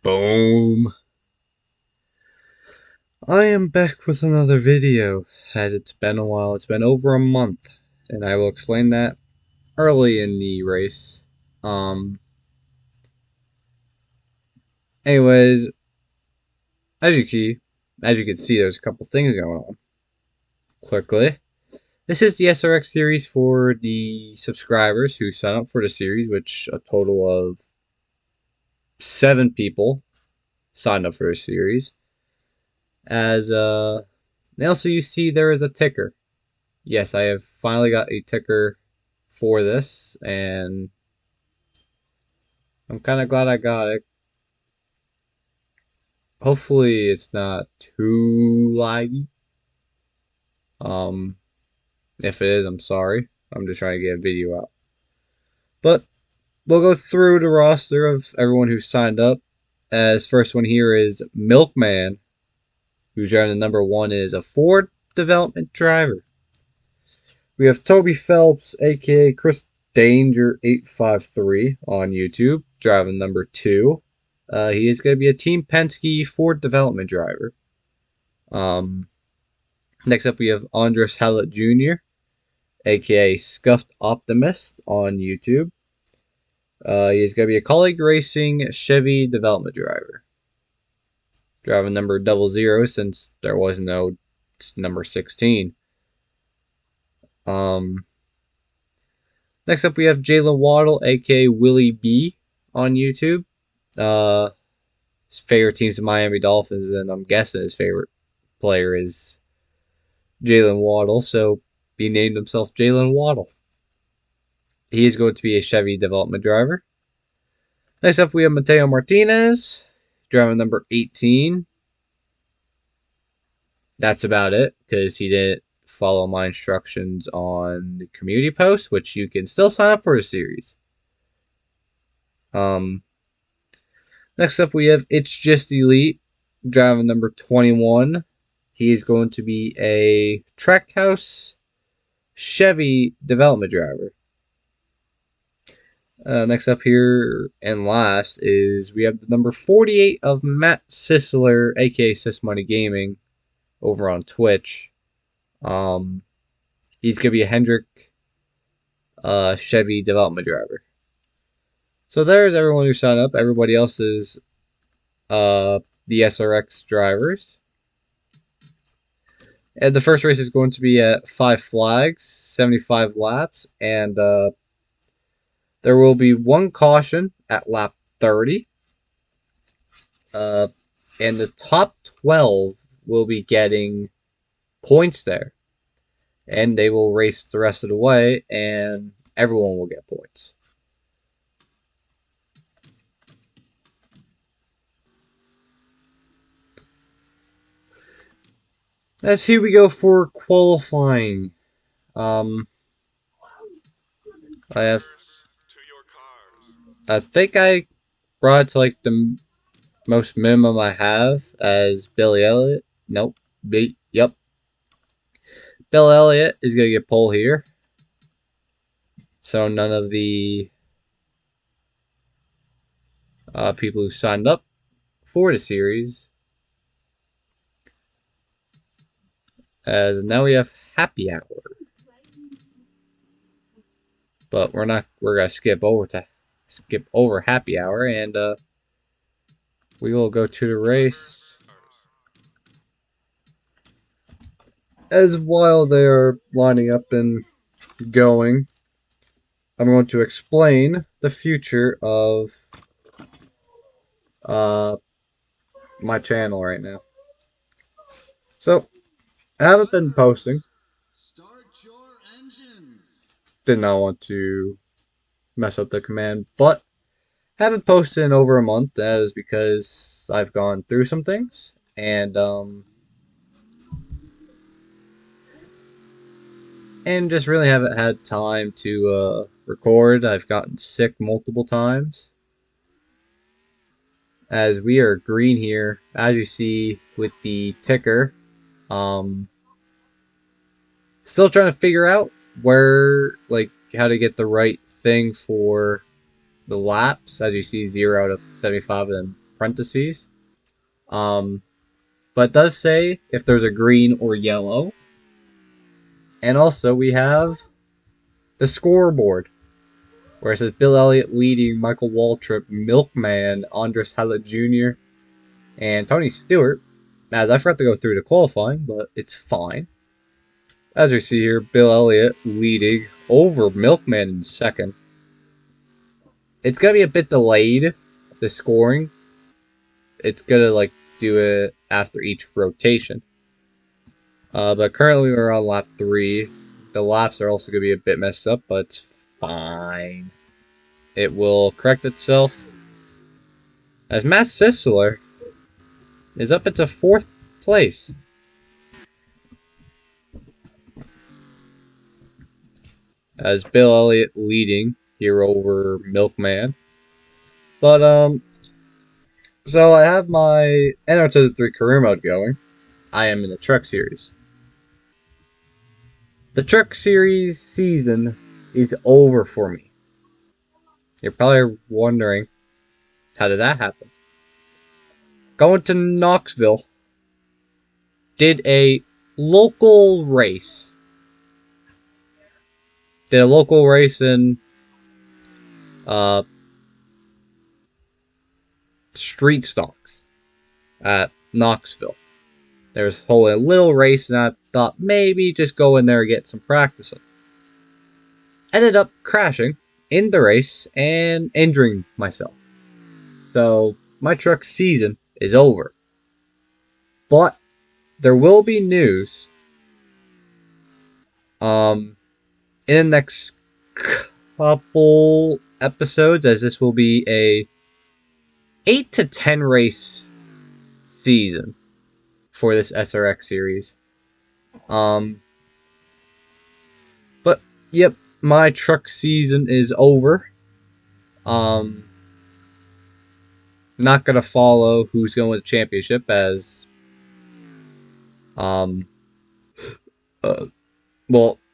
Boom. I am back with another video, as it's been a while. It's been over a month, and I will explain that early in the race. Anyways, as you can see, there's a couple things going on. Quickly, this is the SRX series for the subscribers who sign up for the series, which a total of 7 people signed up for the series. As also you see there is a ticker. Yes, I have finally got a ticker for this, and I'm kind of glad I got it. Hopefully it's not too laggy. If it is, I'm sorry. I'm just trying to get a video out. But we'll go through the roster of everyone who signed up. As first one here is Milkman, who's driving the number 1, is a Ford development driver. We have Toby Phelps, aka Chris Danger 853 on YouTube, driving number 2. He is going to be a Team Penske Ford development driver. Next up, we have Andres Hallett Jr., aka Scuffed Optimist on YouTube. He's going to be a Colleague Racing Chevy development driver. Driving number 00 since there was no number 16. Next up, we have Jalen Waddle, aka Willie B, on YouTube. His favorite team's the Miami Dolphins, and I'm guessing his favorite player is Jalen Waddle, so he named himself Jalen Waddle. He is going to be a Chevy development driver. Next up, we have Mateo Martinez, driving number 18. That's about it, because he didn't follow my instructions on the community post, which you can still sign up for a series. Next up, we have It's Just Elite, driving number 21. He is going to be a Trackhouse Chevy development driver. Next up here and last is we have the number 48 of Matt Sisler, aka Sis Money Gaming, over on Twitch. He's gonna be a Hendrick Chevy development driver. So there's everyone who signed up. Everybody else is the SRX drivers. And the first race is going to be at 5 Flags, 75 laps, and there will be 1 caution at lap 30. And the top 12 will be getting points there. And they will race the rest of the way, and everyone will get points. As here we go for qualifying. I think I brought it to like the most minimum I have as Billy Elliott. Nope. Yep. Bill Elliott is going to get pole here. So none of the people who signed up for the series. As now we have happy hour. But we're gonna skip over happy hour, and we will go to the race. As while they are lining up and going, I'm going to explain the future of my channel right now. So, I haven't been posting. Did not want to mess up the command, but haven't posted in over a month. That is because I've gone through some things, and just really haven't had time to record. I've gotten sick multiple times. As we are green here, as you see with the ticker. Still trying to figure out how to get the right thing for the laps. As you see, 0 out of 75 of them parentheses. But it does say if there's a green or yellow. And also we have the scoreboard, where it says Bill Elliott leading Michael Waltrip, Milkman, Andres Hallett Jr., and Tony Stewart. As I forgot to go through the qualifying, but it's fine. As we see here, Bill Elliott leading over Milkman in second. It's going to be a bit delayed, the scoring. It's going to like do it after each rotation. But currently we're on lap 3. The laps are also going to be a bit messed up, but it's fine. It will correct itself. As Matt Sisler is up into 4th place. As Bill Elliott leading here over Milkman. But, so I have my NR2-3 career mode going. I am in the Truck Series. The Truck Series season is over for me. You're probably wondering, how did that happen? Going to Knoxville, did a local race. Did a local race in street stocks at Knoxville. There was a little race, and I thought maybe just go in there and get some practicing. Ended up crashing in the race and injuring myself. So my truck season is over. But there will be news in the next couple episodes, as this will be a 8 to 10 race season for this SRX series. But yep, my truck season is over. Not gonna follow who's going with the championship, as well,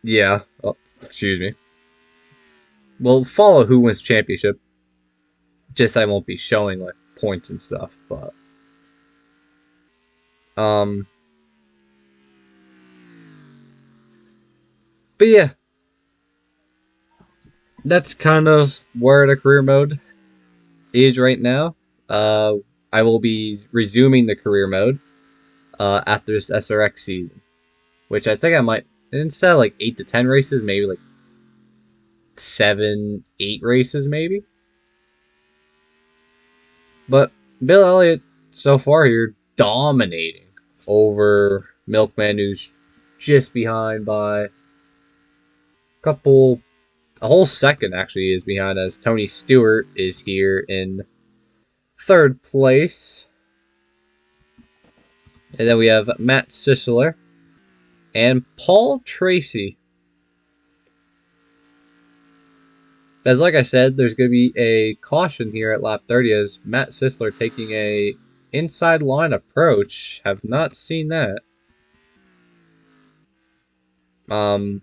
yeah. Oh, excuse me. We'll follow who wins championship. Just I won't be showing like points and stuff, but yeah, that's kind of where the career mode is right now. I will be resuming the career mode after this SRX season, which I think I might, instead of like 8 to 10 races, maybe like 7, 8 races maybe. But Bill Elliott so far here dominating over Milkman, who's just behind by a whole second actually is behind, as Tony Stewart is here in 3rd place. And then we have Matt Sisler and Paul Tracy. As like I said, there's going to be a caution here at lap 30, as Matt Sisler taking a inside line approach. Have not seen that. But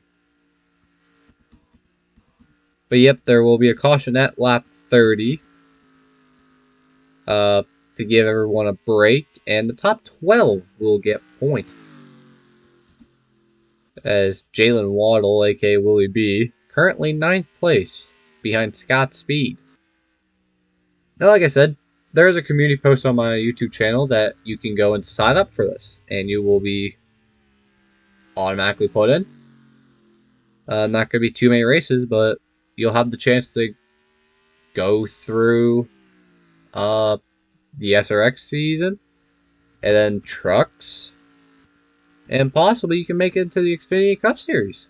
yep, there will be a caution at lap 30 to give everyone a break, and the top 12 will get points. As Jalen Waddle, aka Willie B, currently 9th place behind Scott Speed. Now, like I said, there is a community post on my YouTube channel that you can go and sign up for this, and you will be automatically put in. Not going to be too many races, but you'll have the chance to go through the SRX season, and then trucks, and possibly you can make it into the Xfinity Cup Series.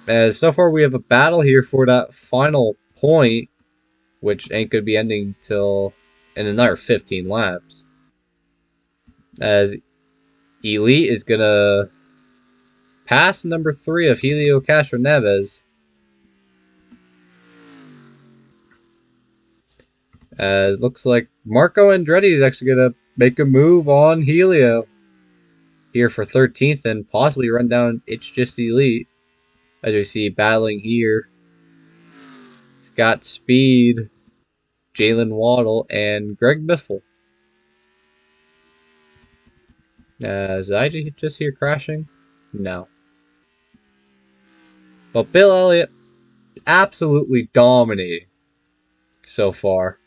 As so far we have a battle here for that final point, which ain't going to be ending till in another 15 laps. As Elite is going to pass number 3 of Helio Castroneves. As looks like Marco Andretti is actually going to make a move on Helio here for 13th and possibly run down It's Just Elite. As we see battling here, Scott Speed, Jalen Waddle, and Greg Biffle. Did I just hear crashing? No. But Bill Elliott absolutely dominating so far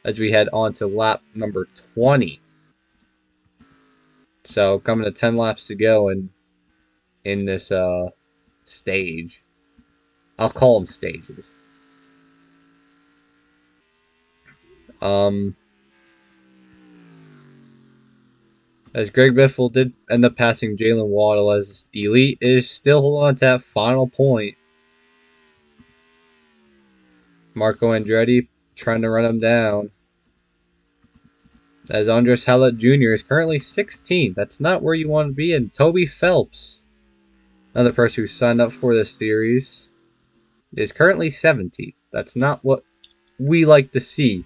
as we head on to lap number 20. So coming to 10 laps to go in this stage. I'll call them stages. As Greg Biffle did end up passing Jalen Waddle, as Elite is still holding on to that final point. Marco Andretti trying to run him down. As Andres Hallett Jr. is currently 16th. That's not where you want to be. And Toby Phelps, another person who signed up for this series, is currently 17th. That's not what we like to see.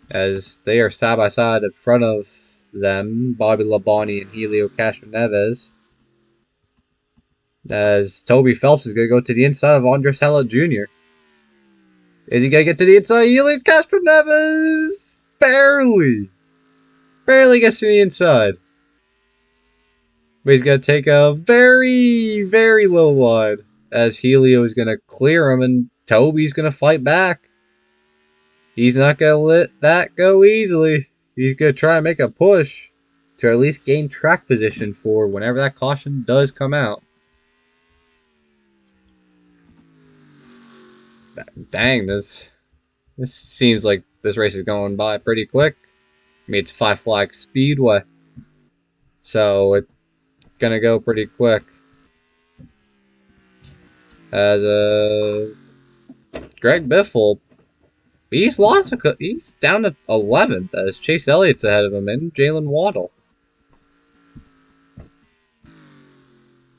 As they are side by side in front of them, Bobby Labonte and Helio Castroneves. As Toby Phelps is going to go to the inside of Andres Hallett Jr. Is he going to get to the inside? Helio Castroneves barely gets to the inside. But he's going to take a very, very low line as Helio is going to clear him and Toby's going to fight back. He's not going to let that go easily. He's going to try and make a push to at least gain track position for whenever that caution does come out. Dang, this seems like this race is going by pretty quick. I mean, it's 5 Flag Speedway, so it's going to go pretty quick. As Greg Biffle, he's down to 11th as Chase Elliott's ahead of him and Jalen Waddle.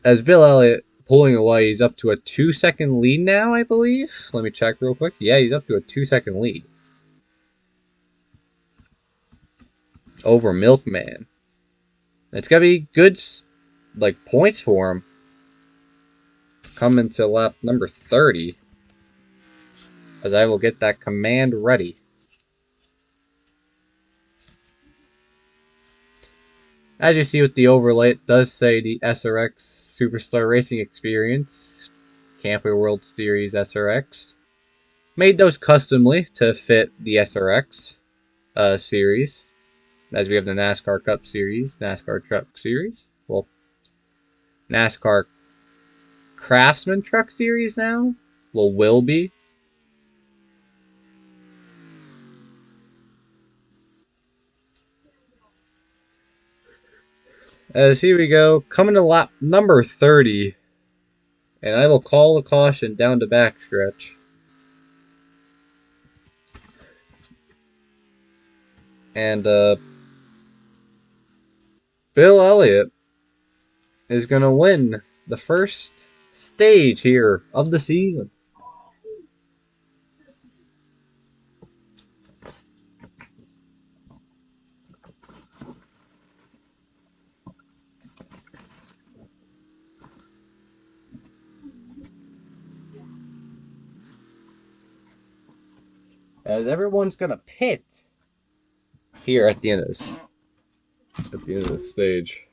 As Bill Elliott pulling away, he's up to a 2-second lead now, I believe. Let me check real quick. Yeah, he's up to a 2-second lead over Milkman. It's gonna be good, like, points for him coming to lap number 30. As I will get that command ready. As you see with the overlay, it does say the SRX Superstar Racing Experience, Campway World Series SRX. Made those customly to fit the SRX series. As we have the NASCAR Cup Series, NASCAR Truck Series. Well, NASCAR Craftsman Truck Series now. Well, will be. As here we go, coming to lap number 30. And I will call a caution down to backstretch. And Bill Elliott is going to win the first stage here of the season. As everyone's going to pit here at the end of this stage.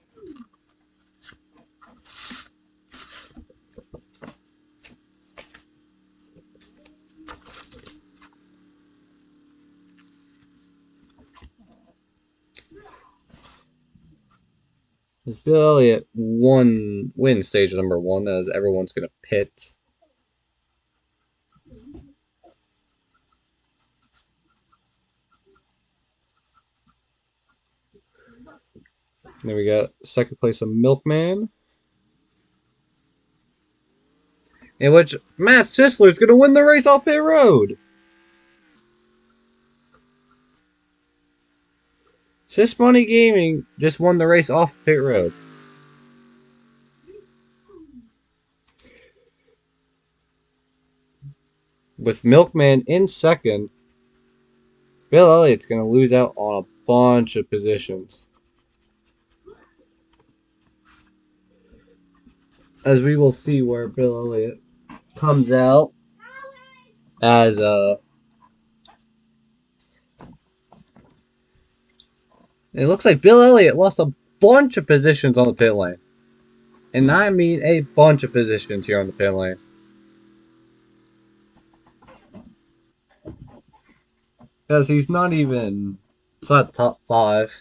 As Bill Elliott wins stage number 1, as everyone's going to pit. Then we got second place of Milkman. In which Matt Sisler is going to win the race off pit road. Sis Money Gaming just won the race off pit road. With Milkman in second, Bill Elliott's going to lose out on a bunch of positions. as we will see where Bill Elliott comes out as it looks like Bill Elliott lost a bunch of positions on the pit lane. And I mean a bunch of positions here on the pit lane. Because he's not even inside top 5.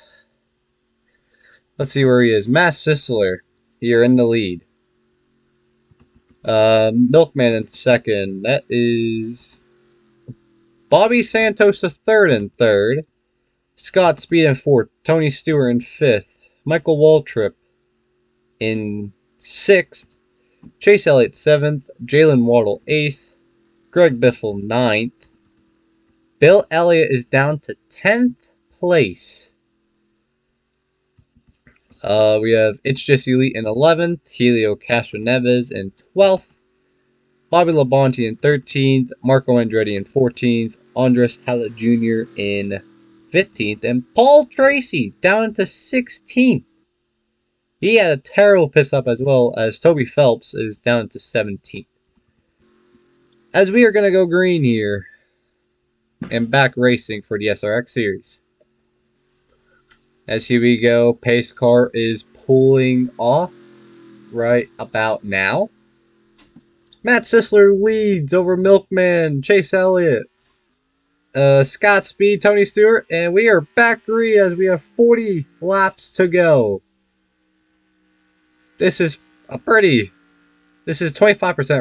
Let's see where he is. Matt Sisler here in the lead. Milkman in second. That is Bobby Santos the third in third. Scott Speed in fourth. Tony Stewart in fifth. Michael Waltrip in sixth. Chase Elliott seventh. Jalen Waddle eighth. Greg Biffle ninth. Bill Elliott is down to 10th place. We have It's Just Elite in 11th. Helio Castro Neves in 12th. Bobby Labonte in 13th. Marco Andretti in 14th. Andres Hallett Jr. in 15th. And Paul Tracy down to 16th. He had a terrible pit stop as well, as Toby Phelps is down to 17th. As we are going to go green here and back racing for the SRX series. As here we go, pace car is pulling off right about now. Matt Sisler leads over Milkman, Chase Elliott, Scott Speed, Tony Stewart, and we are back green as we have 40 laps to go. This is 25%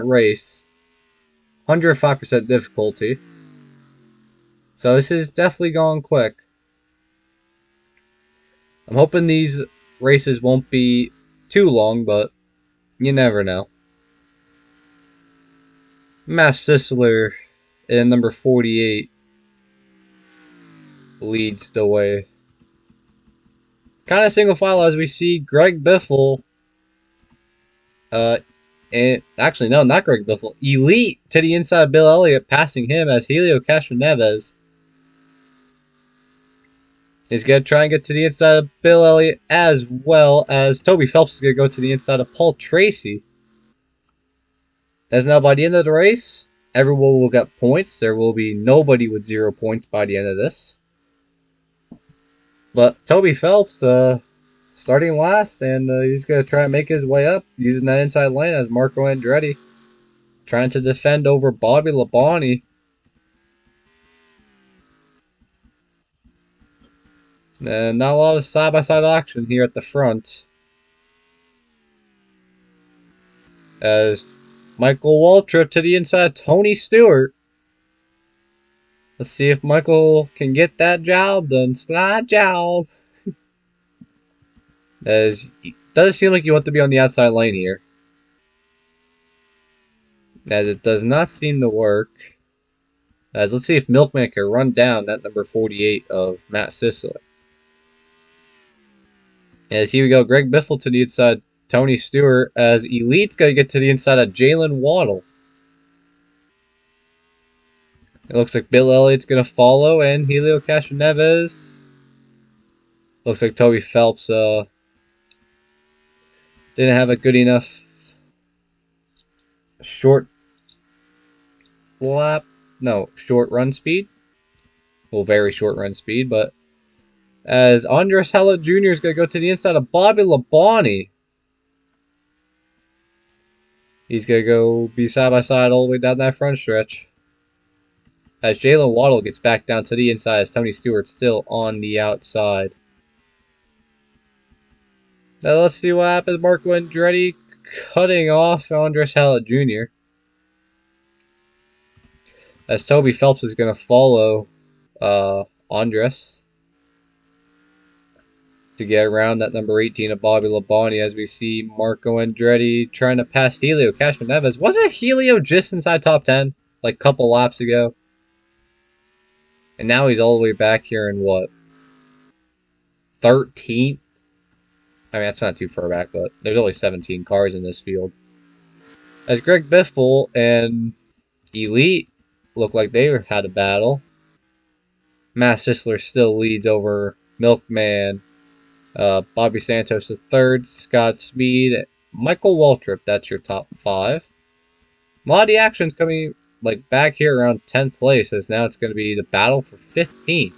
race, 105% difficulty. So this is definitely going quick. I'm hoping these races won't be too long, but you never know. Matt Sisler in number 48 leads the way. Kind of single file as we see Greg Biffle. And actually, no, not Greg Biffle. Elite to the inside of Bill Elliott, passing him as Helio Castro Neves. He's going to try and get to the inside of Bill Elliott as well as Toby Phelps is going to go to the inside of Paul Tracy. As now by the end of the race, everyone will get points. There will be nobody with 0 points by the end of this. But Toby Phelps starting last, and he's going to try and make his way up using that inside lane as Marco Andretti trying to defend over Bobby Labonte. And not a lot of side-by-side action here at the front. As Michael Waltrip to the inside, Tony Stewart. Let's see if Michael can get that job done. Slide job. As it does seem like you want to be on the outside lane here. As it does not seem to work. As let's see if Milkman can run down that number 48 of Matt Sisler. As here we go, Greg Biffle to the inside, Tony Stewart, as Elite's got to get to the inside of Jalen Waddle. It looks like Bill Elliott's going to follow, and Helio Castro Neves. Looks like Toby Phelps didn't have a good enough short run speed. Well, very short run speed, but as Andres Hallett Jr. is going to go to the inside of Bobby Labonte. He's going to go be side by side all the way down that front stretch. As Jalen Waddle gets back down to the inside as Tony Stewart still on the outside. Now let's see what happens. Marco Andretti cutting off Andres Hallett Jr. As Toby Phelps is going to follow Andres to get around that number 18 of Bobby Labonte, as we see Marco Andretti trying to pass Helio Castro Neves. Wasn't Helio just inside top 10 like a couple laps ago? And now he's all the way back here in what? 13th? I mean, that's not too far back, but there's only 17 cars in this field. As Greg Biffle and Elite look like they had a battle. Matt Sisler still leads over Milkman, Bobby Santos the third, Scott Speed, Michael Waltrip, that's your top 5. A lot of the action's coming like back here around 10th place, as now it's going to be the battle for 15th.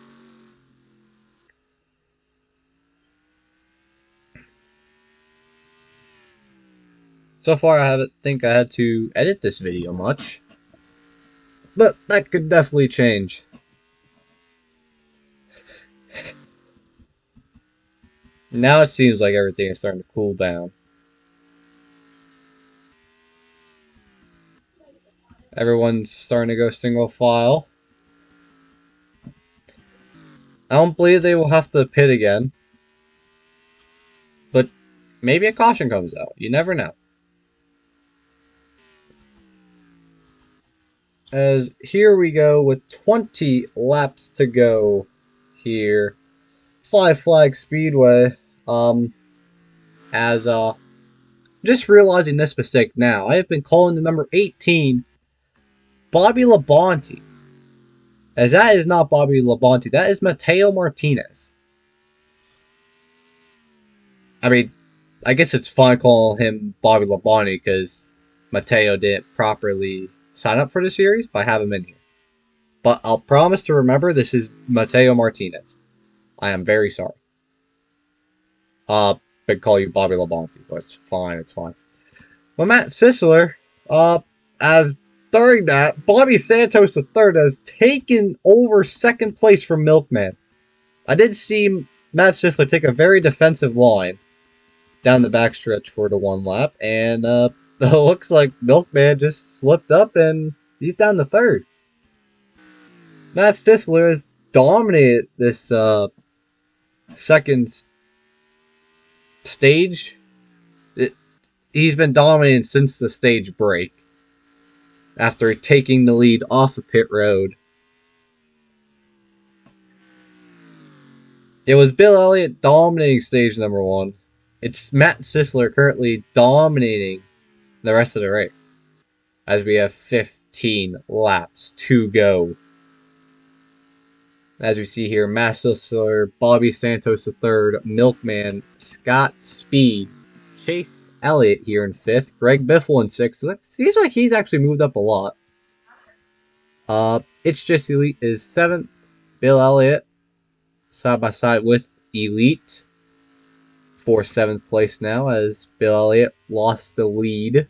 So far, I haven't think I had to edit this video much, but that could definitely change. Now it seems like everything is starting to cool down. Everyone's starting to go single file. I don't believe they will have to pit again, but maybe a caution comes out. You never know. As here we go with 20 laps to go here. Five Flag Speedway. As just realizing this mistake now, I have been calling the number 18 Bobby Labonte. As that is not Bobby Labonte, that is Mateo Martinez. I mean, I guess it's fine calling him Bobby Labonte because Mateo didn't properly sign up for the series, but I have him in here. But I'll promise to remember this is Mateo Martinez. I am very sorry. Big call you Bobby Labonte, but it's fine, it's fine. Well, Matt Sisler, as during that, Bobby Santos III has taken over second place from Milkman. I did see Matt Sisler take a very defensive line down the backstretch for the one lap, and it looks like Milkman just slipped up and he's down to third. Matt Sisler has dominated this second stage. He's been dominating since the stage break after taking the lead off of pit road. It was Bill Elliott dominating stage number 1. It's Matt Sisler currently dominating the rest of the race as we have 15 laps to go. As we see here, Matt Sisler, Bobby Santos III, Milkman, Scott Speed, Chase Elliott here in 5th, Greg Biffle in 6th. So it seems like he's actually moved up a lot. It's Just Elite is 7th, Bill Elliott side by side with Elite for 7th place now, as Bill Elliott lost the lead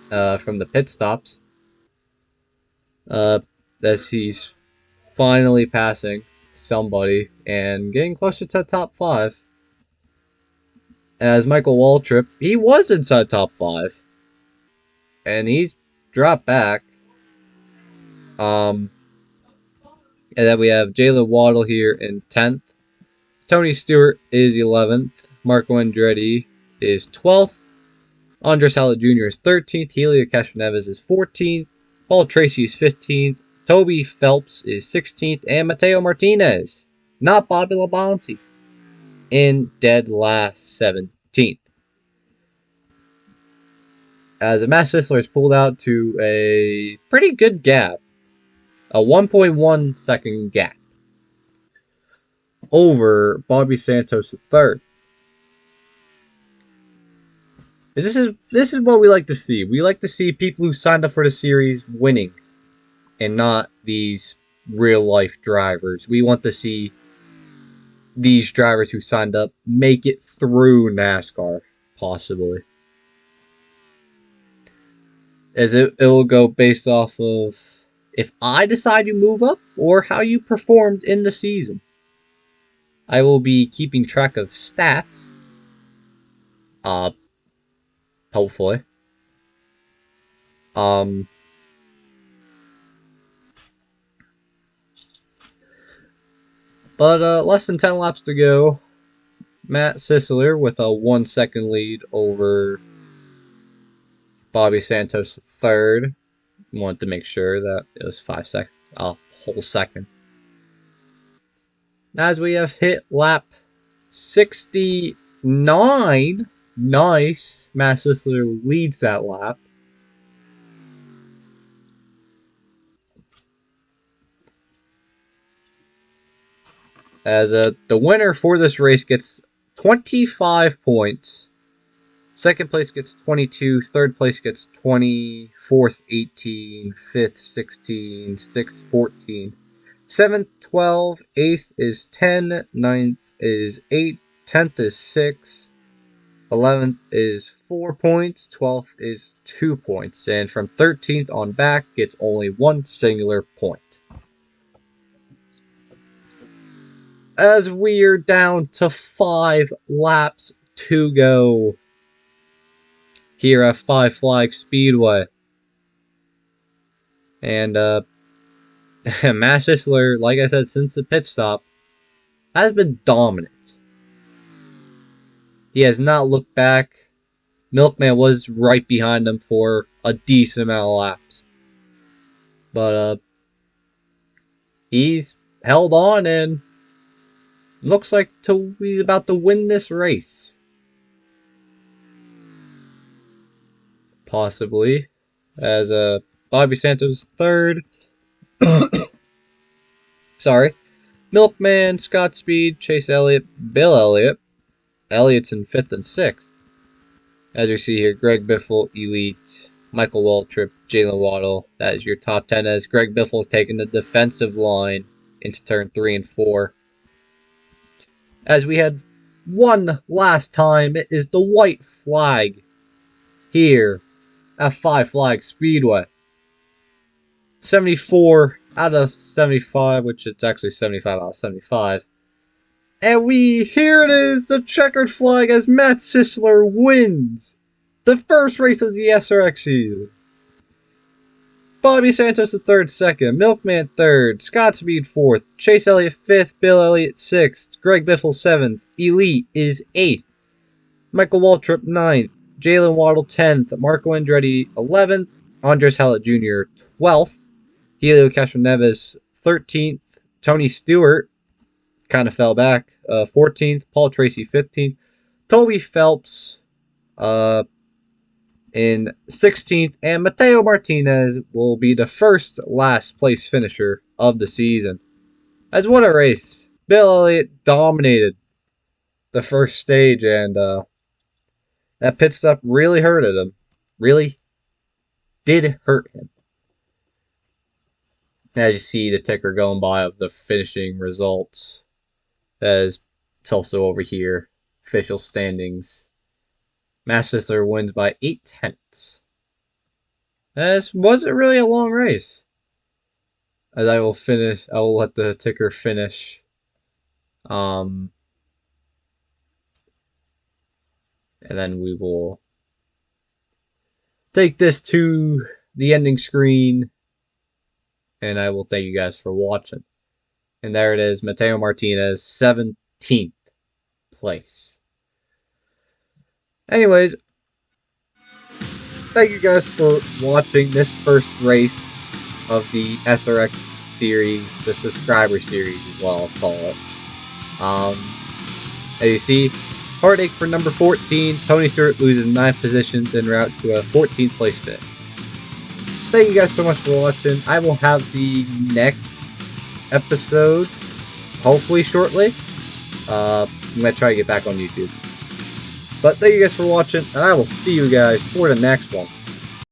from the pit stops. As he's finally passing somebody and getting closer to top 5. As Michael Waltrip, he was inside top 5. And he's dropped back. And then we have Jalen Waddle here in 10th. Tony Stewart is 11th. Marco Andretti is 12th. Andres Hallett Jr. is 13th. Helio Castroneves is 14th. Paul Tracy is 15th. Toby Phelps is 16th. And Mateo Martinez, not Bobby Labonte, in dead last 17th. As Matt Sisler has pulled out to a pretty good gap. A 1.1 second gap over Bobby Santos III. This is what we like to see. We like to see people who signed up for the series winning, and not these real life drivers. We want to see these drivers who signed up make it through NASCAR, possibly. As it will go based off of if I decide you move up or how you performed in the season. I will be keeping track of stats. Hopefully. But less than 10 laps to go. Matt Sisler with a 1 second lead over Bobby Santos III. Wanted to make sure that it was 5 seconds. A whole second. As we have hit lap 69. Nice. Matt Sisler leads that lap. As the winner for this race gets 25 points. Second place gets 22, third place gets 20, fourth 18, fifth 16, sixth 14, seventh 12, eighth is 10, ninth is 8, 10th is 6, 11th is 4 points, 12th is 2 points, and from 13th on back gets only one singular point. As we're down to 5 laps to go here at Five Flag Speedway. And Matt Sisler, like I said, since the pit stop, has been dominant. He has not looked back. Milkman was right behind him for a decent amount of laps. But he's held on and looks like he's about to win this race. Possibly. As Bobby Santos third. Sorry. Milkman, Scott Speed, Chase Elliott, Bill Elliott. Elliott's in 5th and 6th. As you see here, Greg Biffle, Elite, Michael Waltrip, Jalen Waddle. That is your top 10 as Greg Biffle taking the defensive line into turn 3 and 4. As we had one last time, it is the white flag here at Five Flag Speedway. 74 out of 75, which it's actually 75 out of 75. And here it is, the checkered flag as Matt Sisler wins the first race of the SRX season. Bobby Santos the third, second, Milkman third, Scott Speed 4th, Chase Elliott 5th, Bill Elliott 6th, Greg Biffle 7th, Elite is 8th, Michael Waltrip 9th, Jalen Waddle 10th, Marco Andretti 11th, Andres Hallett Jr. 12th, Helio Castroneves 13th, Tony Stewart kind of fell back, 14th, Paul Tracy 15th, Toby Phelps in 16th, and Mateo Martinez will be the first last place finisher of the season. As what a race. Bill Elliott dominated the first stage, and that pit stop really hurted him. Really did hurt him. As you see the ticker going by of the finishing results, as it's also over here, official standings. Matt Sisler wins by 8/10. This wasn't really a long race. As I will let the ticker finish. And then we will take this to the ending screen. And I will thank you guys for watching. And there it is, Mateo Martinez, 17th place. Anyways, thank you guys for watching this first race of the SRX series, the subscriber series as well, I'll call it. As you see, heartache for number 14, Tony Stewart loses 9 positions en route to a 14th place finish. Thank you guys so much for watching. I will have the next episode hopefully shortly. I'm going to try to get back on YouTube. But thank you guys for watching, and I will see you guys for the next one.